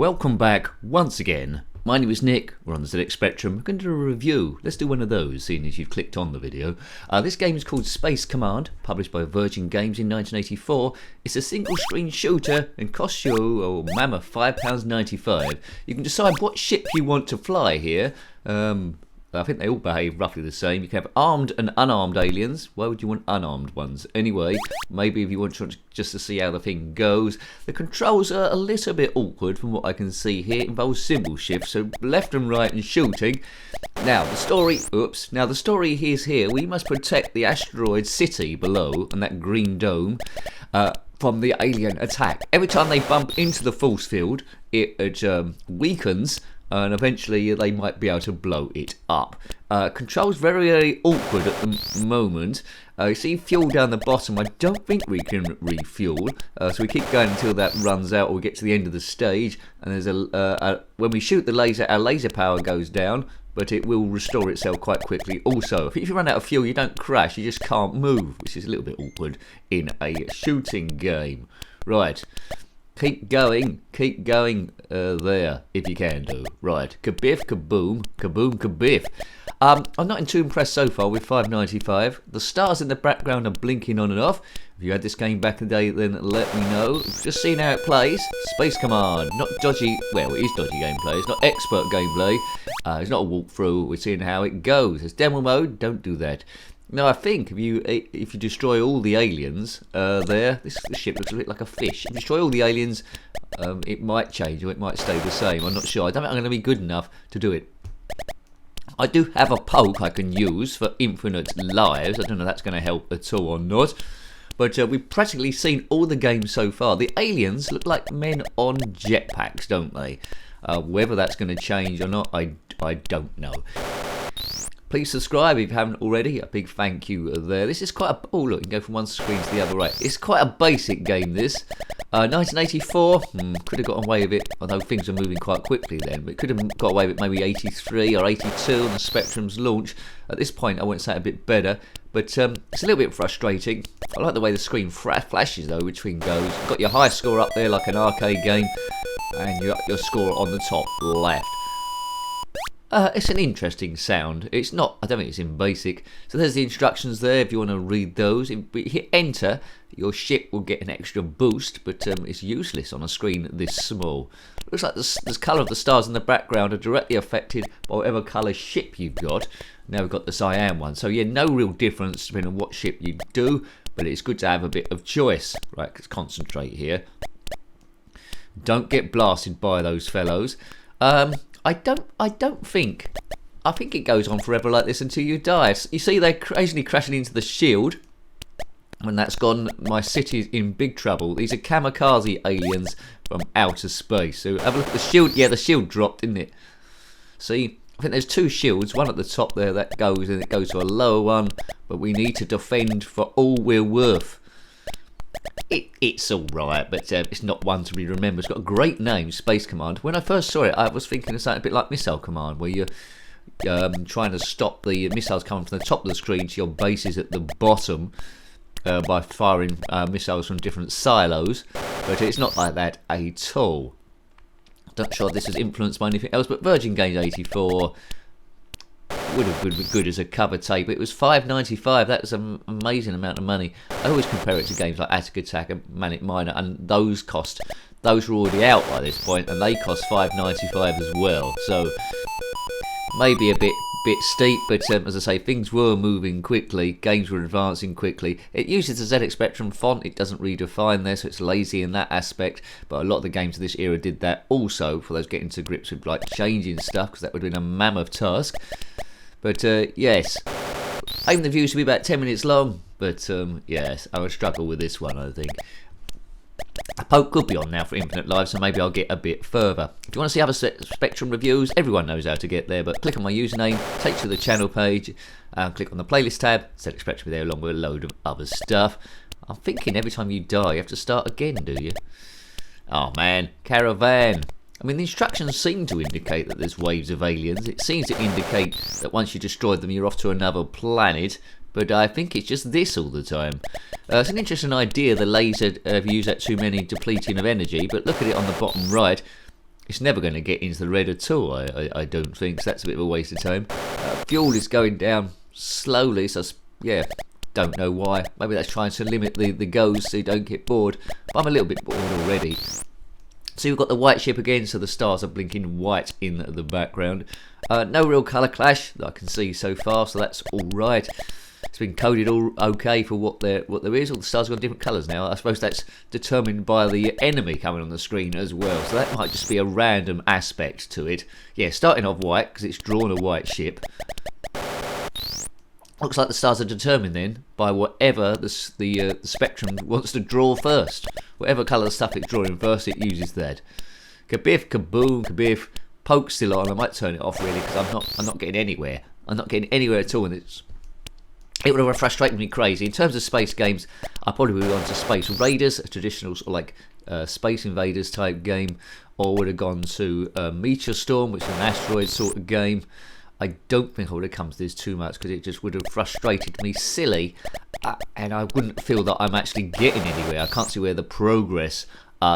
Welcome back once again. My name is Nick, we're on the ZX Spectrum. We're going to do a review. Let's do one of those, seeing as you've clicked on the video. This game is called Space Command, published by Virgin Games in 1984. It's a single screen shooter and costs you, oh mammoth, £5.95. You can decide what ship you want to fly here. I think they all behave roughly the same. You can have armed and unarmed aliens. Why would you want unarmed ones? Anyway, maybe if you want just to see how the thing goes. The controls are a little bit awkward from what I can see here. It involves symbol shifts, so left and right and shooting. Now, the story is here. We must protect the asteroid city below and that green dome from the alien attack. Every time they bump into the force field, it weakens, and eventually they might be able to blow it up. Controls very, very awkward at the moment. You see fuel down the bottom. I don't think we can refuel, so we keep going until that runs out or we get to the end of the stage. And there's when we shoot the laser, our laser power goes down, but it will restore itself quite quickly. Also, if you run out of fuel, you don't crash, you just can't move, which is a little bit awkward in a shooting game. Right. Keep going there, if you can do. Right, kabiff, kaboom, kaboom, kabiff. I'm not too impressed so far with $5.95. The stars in the background are blinking on and off. If you had this game back in the day, then let me know. Just seeing how it plays. Space Command, not dodgy, well, it is dodgy gameplay. It's not expert gameplay. It's not a walkthrough. We're seeing how it goes. It's demo mode, don't do that. Now, I think if you destroy all the aliens this ship looks a bit like a fish. If you destroy all the aliens, it might change or it might stay the same. I'm not sure. I don't think I'm going to be good enough to do it. I do have a poke I can use for infinite lives. I don't know if that's going to help at all or not. But we've practically seen all the games so far. The aliens look like men on jetpacks, don't they? Whether that's going to change or not, I don't know. Please subscribe if you haven't already. A big thank you there. This is quite a... Oh, look, you can go from one screen to the other, right. It's quite a basic game, this. 1984, could have got away with it, although things are moving quite quickly then. But could have got away with it maybe 83 or 82 on the Spectrum's launch. At this point, I wouldn't say it a bit better. But it's a little bit frustrating. I like the way the screen flashes, though, between goes. You've got your high score up there like an arcade game. And your score on the top left. It's an interesting sound. It's not, I don't think it's in basic. So there's the instructions there if you want to read those. If you hit enter, your ship will get an extra boost, but it's useless on a screen this small. Looks like the colour of the stars in the background are directly affected by whatever colour ship you've got. Now we've got the cyan one. So yeah, no real difference depending on what ship you do, but it's good to have a bit of choice. Right, let's concentrate here. Don't get blasted by those fellows. I think it goes on forever like this until you die. You see they're occasionally crashing into the shield. When that's gone, my city's in big trouble. These are kamikaze aliens from outer space. So have a look at the shield. Yeah, the shield dropped, didn't it? See, I think there's two shields. One at the top there that goes, and it goes to a lower one. But we need to defend for all we're worth. It's alright, but it's not one to be remembered. It's got a great name, Space Command. When I first saw it, I was thinking of something a bit like Missile Command, where you're trying to stop the missiles coming from the top of the screen to your bases at the bottom by firing missiles from different silos. But it's not like that at all. I'm not sure this is influenced by anything else, but Virgin Games 84... would have been good as a cover tape. It was $5.95. That was an amazing amount of money. I always compare it to games like Atomic Attack and Manic Miner, and those were already out by this point, and they cost $5.95 as well. So maybe a bit steep, but as I say, things were moving quickly. Games were advancing quickly. It uses the ZX Spectrum font. It doesn't redefine there, so it's lazy in that aspect. But a lot of the games of this era did that also. For those getting to grips with like changing stuff, because that would have been a mammoth task. But yes, aim the views to be about 10 minutes long, but yes, I would struggle with this one, I think. A poke could be on now for Infinite Lives, so maybe I'll get a bit further. If you want to see other Spectrum reviews, everyone knows how to get there, but click on my username, takes you to the channel page, and click on the playlist tab, ZX Spectrum there along with a load of other stuff. I'm thinking every time you die, you have to start again, do you? Oh man, Caravan. I mean, the instructions seem to indicate that there's waves of aliens. It seems to indicate that once you destroy them, you're off to another planet. But I think it's just this all the time. It's an interesting idea, the laser, if you use that too many, depleting of energy. But look at it on the bottom right. it's never going to get into the red at all, I don't think, so that's a bit of a waste of time. Fuel is going down slowly, so yeah, don't know why. Maybe that's trying to limit the goes so you don't get bored, but I'm a little bit bored already. So you've got the white ship again, so the stars are blinking white in the background. No real colour clash that I can see so far, so that's alright. It's been coded all okay for what there is. All the stars have got different colours now. I suppose that's determined by the enemy coming on the screen as well, so that might just be a random aspect to it. Yeah, starting off white because it's drawn a white ship. Looks like the stars are determined then by whatever the spectrum wants to draw first. Whatever colour of stuff it's drawing first, it uses that. Kabiff, kaboom, kabiff. Poke's still on. I might turn it off really because I'm not getting anywhere. I'm not getting anywhere at all, and it would have frustrated me crazy. In terms of space games, I probably would have gone to Space Raiders, a traditional sort of like Space Invaders type game, or would have gone to Meteor Storm, which is an asteroid sort of game. I don't think I would have come to this too much because it just would have frustrated me silly, and I wouldn't feel that I'm actually getting anywhere. I can't see where the progress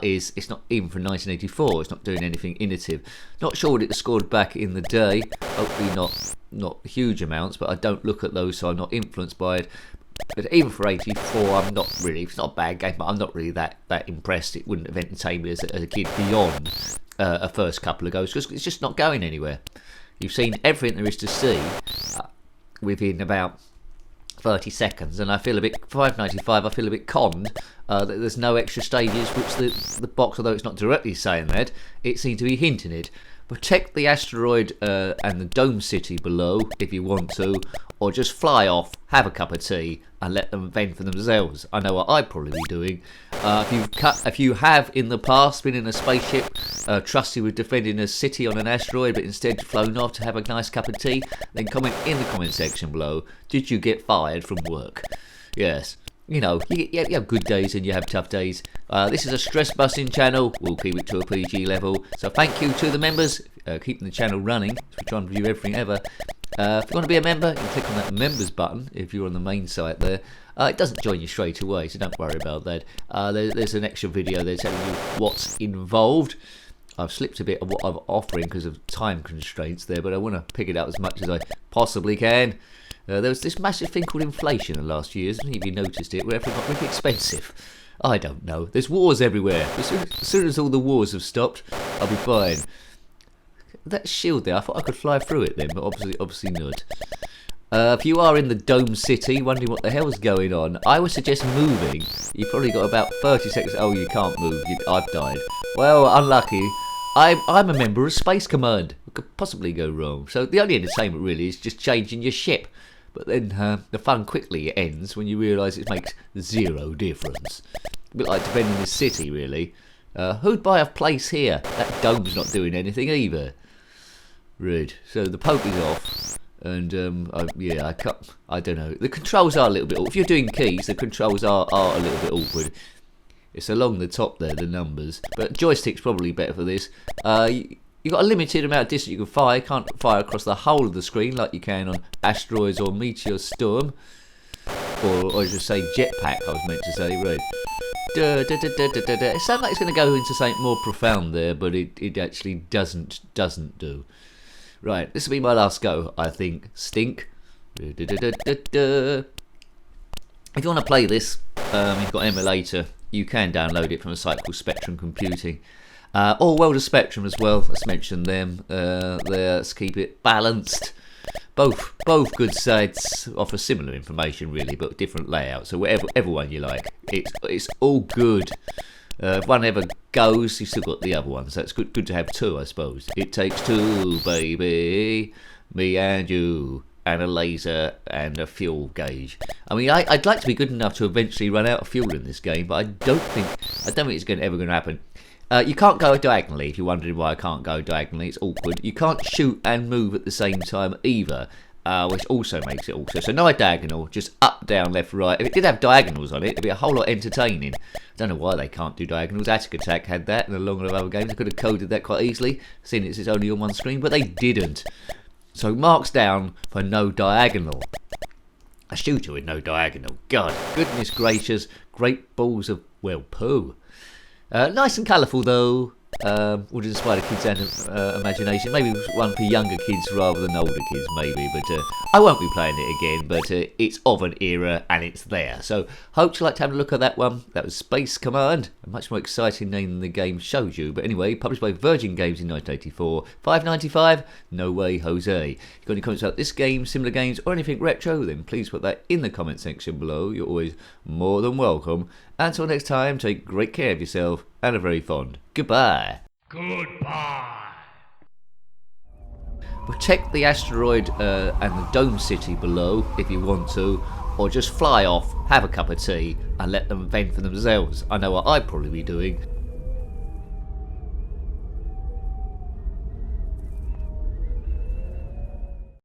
is. It's not even from 1984. It's not doing anything innovative. Not sure what it scored back in the day. Hopefully not huge amounts, but I don't look at those, so I'm not influenced by it. But even for 84, I'm not really. It's not a bad game, but I'm not really that impressed. It wouldn't have entertained me as a kid beyond a first couple of goes because it's just not going anywhere. You've seen everything there is to see within about 30 seconds, and I feel a bit 595. I feel a bit conned that there's no extra stages, which the box, although it's not directly saying that, it seemed to be hinting it. Protect the asteroid and the dome city below if you want to, or just fly off, have a cup of tea, and let them fend for themselves. I know what I'd probably be doing. If you have in the past been in a spaceship trusted with defending a city on an asteroid, but instead flown off to have a nice cup of tea, then comment in the comment section below. Did you get fired from work? Yes. You know, you have good days and you have tough days. This is a stress-busting channel. We'll keep it to a PG level. So thank you to the members, keeping the channel running. We try and review everything ever. If you want to be a member, you can click on that members button if you're on the main site there. It doesn't join you straight away, so don't worry about that. There's an extra video there telling you what's involved. I've slipped a bit of what I'm offering because of time constraints there, but I want to pick it up as much as I possibly can. There was this massive thing called inflation in the last years. I don't know if you noticed it, where everything got really expensive. I don't know. There's wars everywhere. As soon as all the wars have stopped, I'll be fine. That shield there, I thought I could fly through it then, but obviously not. If you are in the Dome City, wondering what the hell's going on, I would suggest moving. You've probably got about 30 seconds. Oh, you can't move. I've died. Well, unlucky. I'm a member of Space Command. What could possibly go wrong? So the only entertainment really is just changing your ship. But then the fun quickly ends when you realise it makes zero difference. A bit like defending this city, really. Who'd buy a place here? That dome's not doing anything either. Rude. So the poke is off. And I don't know. The controls are a little bit awkward. If you're doing keys, the controls are a little bit awkward. It's along the top there, the numbers. But joystick's probably better for this. You've got a limited amount of distance you can fire. You can't fire across the whole of the screen like you can on Asteroids or Meteor Storm. Or I should say jetpack, I was meant to say, right. It sounds like it's going to go into something more profound there, but it actually doesn't do. Right, this will be my last go, I think. Stink. If you want to play this, you've got an emulator. You can download it from a site called Spectrum Computing. Or World of Spectrum as well. Let's mention them. Let's keep it balanced. Both good sites offer similar information really, but different layouts. So whatever one you like, it's all good. If one ever goes, you've still got the other one. So it's good to have two, I suppose. It takes two, baby. Me and you. And a laser and a fuel gauge. I mean, I'd like to be good enough to eventually run out of fuel in this game, but I don't think it's ever going to happen. You can't go diagonally. If you're wondering why I can't go diagonally, it's awkward. You can't shoot and move at the same time either, which also makes it awkward. So no diagonal, just up, down, left, right. If it did have diagonals on it, it'd be a whole lot entertaining. I don't know why they can't do diagonals. Attack Attack had that, and a long lot of other games. They could have coded that quite easily, seeing it's only on one screen, but they didn't. So marks down for no diagonal. A shooter with no diagonal. God, goodness gracious, great balls of, well, poo. Nice and colourful though. would inspire the kids' imagination. Maybe one for younger kids rather than older kids, maybe. But I won't be playing it again. But it's of an era and it's there. So hope you like to have a look at that one. That was Space Command, a much more exciting name than the game shows you. But anyway, published by Virgin Games in 1984. $5.95. No way, Jose. If you've got any comments about this game, similar games, or anything retro, then please put that in the comment section below. You're always more than welcome. Until next time, take great care of yourself and a very fond goodbye. Goodbye. Well, check the asteroid and the dome city below if you want to, or just fly off, have a cup of tea, and let them fend for themselves. I know what I'd probably be doing.